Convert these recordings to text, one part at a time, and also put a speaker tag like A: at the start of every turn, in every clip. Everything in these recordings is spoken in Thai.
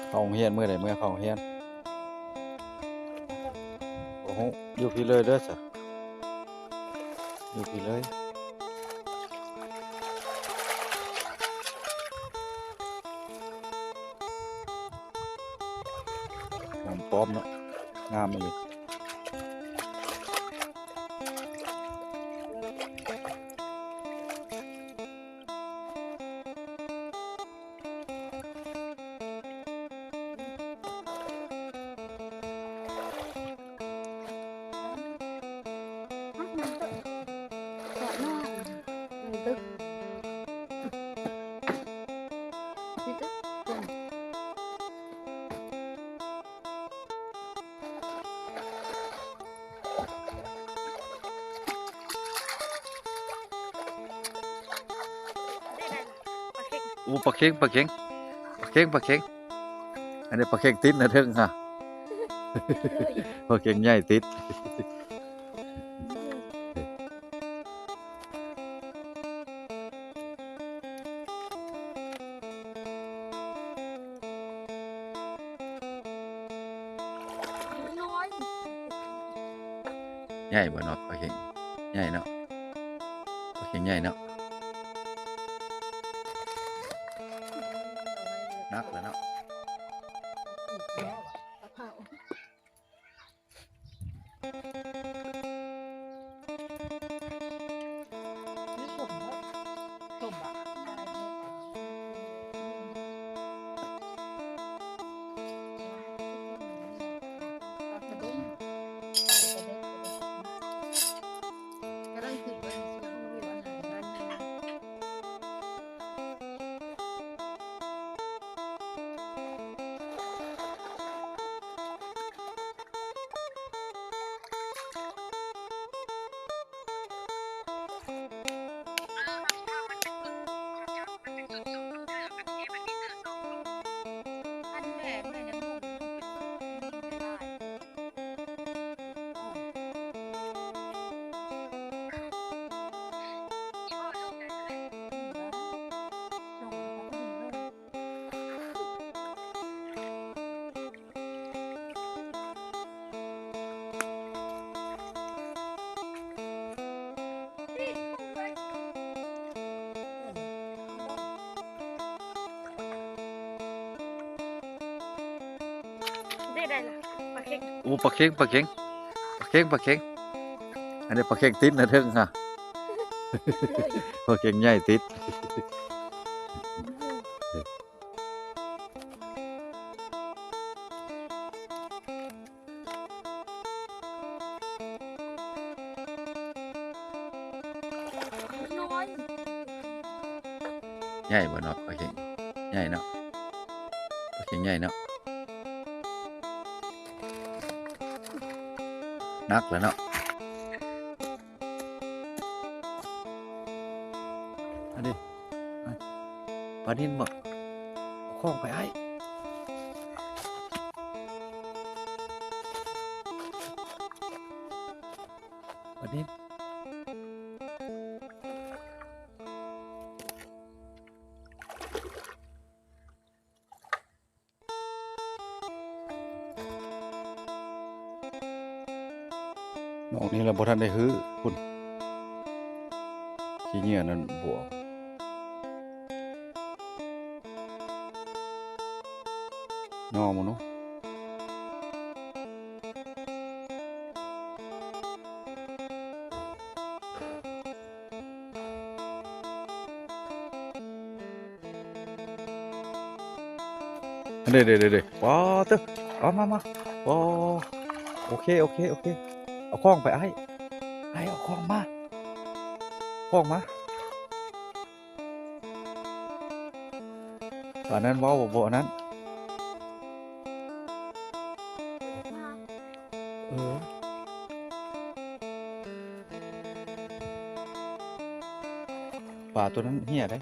A: เข้าโรงเรียนเมื่อใดเมื่อเข้าโรงเรียนโอ้โหอยู่พี่เลยเด้อจ้ะอยู่พี่เลยหอมป้อมเนาะงามเลยอู้ปลาเค็งปลาเค็งปลาเค็งปลาเค็งอันนี้ปลาเค็งติดนะเถิงค่ะปลาเค็งใหญ่ติดใหญ่บ่เนาะปลาเค็งใหญ่เนาะปลาเค็งใหญ่เนาะนักแล้วเนาะอู้ปลาเค็งปลาเค็งปลาเค็งปลาเค็งอันนี้ปลาเค็งติดนะเถิงค่ะปลาเค็งใหญ่ติดใหญ่บ่เนาะปลาเค็งใหญ่เนาะปลาเค็งใหญ่เนาะนักแล้วเนาะอันนี้ปลานิ่นบ่คล้องไปไอ้ปลานิ่นนอกนี้เราบ่ทันได้ฮื้อคุณขี้เหงื่อนั่นบวกนอมันเนาะเด้ว้าวเต้อเอามาว้าวโอเคเอาคล้องไปไอ้เอาคล้องมาอันนั้นว้าวบ่อันนั้นปลาตัวนั้นเหี้ยได้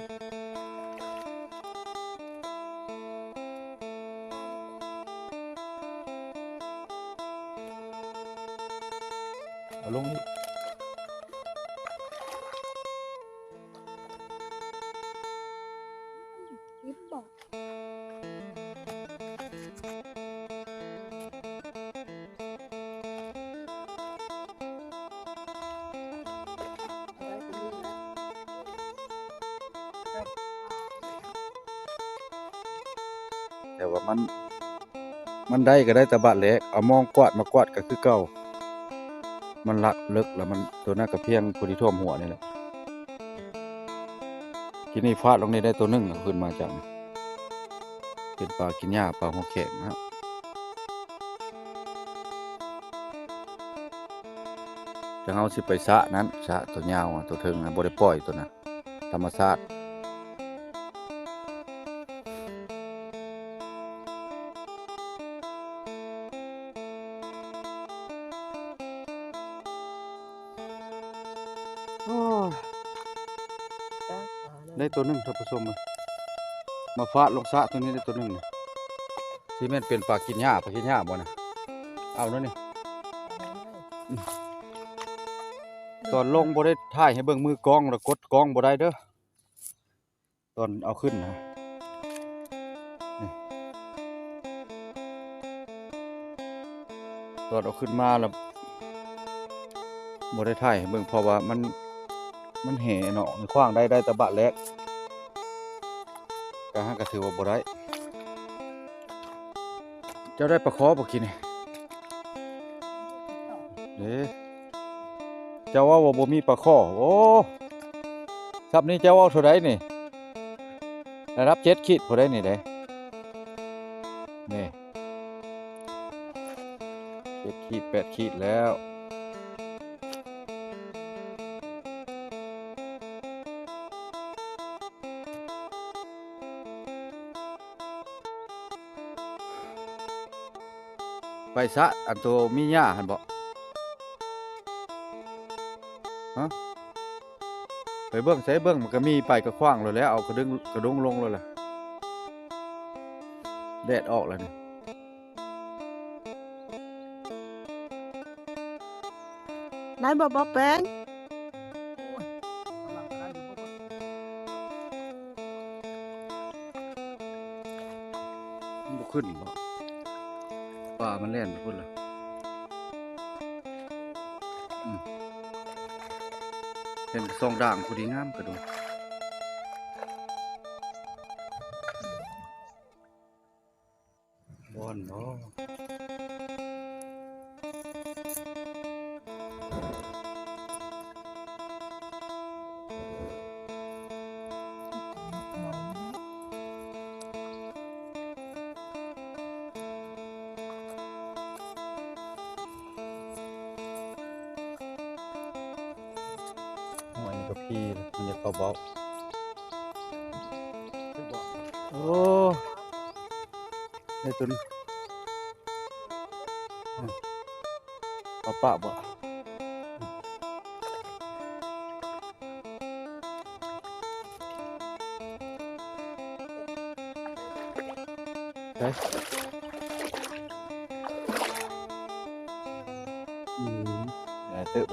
A: เอาลงนี่ แต่ว่ามันได้ก็ได้แต่บาดแหลกเอามองกวาดมากวาดก็คือเก่ามันลักเลิกแล้วมันตัวนั้นก็เพียงพอดีท่วมหัวนี่แหละทีนี้ฟาดลงนี่ได้ตัวหนึงเอาขึ้นมาจากเป็นปลากินหญ้าปลาหัวแข็งนะครับจะเอาสิไปสระนั้นสระตัวยาวอะตัวเทิงนะบ่ได้ปล่อยตัวน่ะธรรมชาติโอ้ยได้ตัวหนึงท่านผู้ชมมาฟาดลงสระตัวนี้ได้ตัวหนึงน่ะสิแม่นเป็นปลากินหญ้าบ่น่ะเอาแล้วนี่ตอนลงบ่ได้ถ่ายให้เบิ่งมือกล้องแล้วกดกล้องบ่ได้เด้อตอนเอาขึ้นนะนี่ตอนเอาขึ้นมาแล้วบ่ได้ถ่ายให้เบิ่งเพราะว่ามันแห่เนาะมันขว้างได้แต่บะแลกก็หาก็ถือว่าบ่ได้เจ้าได้ปลาขอบ่กินนี่เด้เจ้าว่าบ่มีปลาขอโอ้ซับนี้เจ้าเอาเท่าใดนี่ได้รับ7ขีดบ่ได้นี่เด้นี่7ขีด8ขีดแล้วไปซะอันโตมีหญ้าหั่นบ่ฮะไปเบิ่งใส่เบิ่งมันก็มีไปก็ขว้างแล้วแหล้วเอากระดุงลงแล้วล่ะแดดออกแล้วนี่
B: ได้บ่แป้ง
A: มันบ่ขึ้นบ่ปลามันแล่นไปพุ่นล่ะเห็นทรงด่างผู้ดีงามกระโดดบอนบ่หอยกับพี่มันจะเข้าเบาโอ้ได้ตัวนี้ปลาปะบ่ได้ได้ตึบ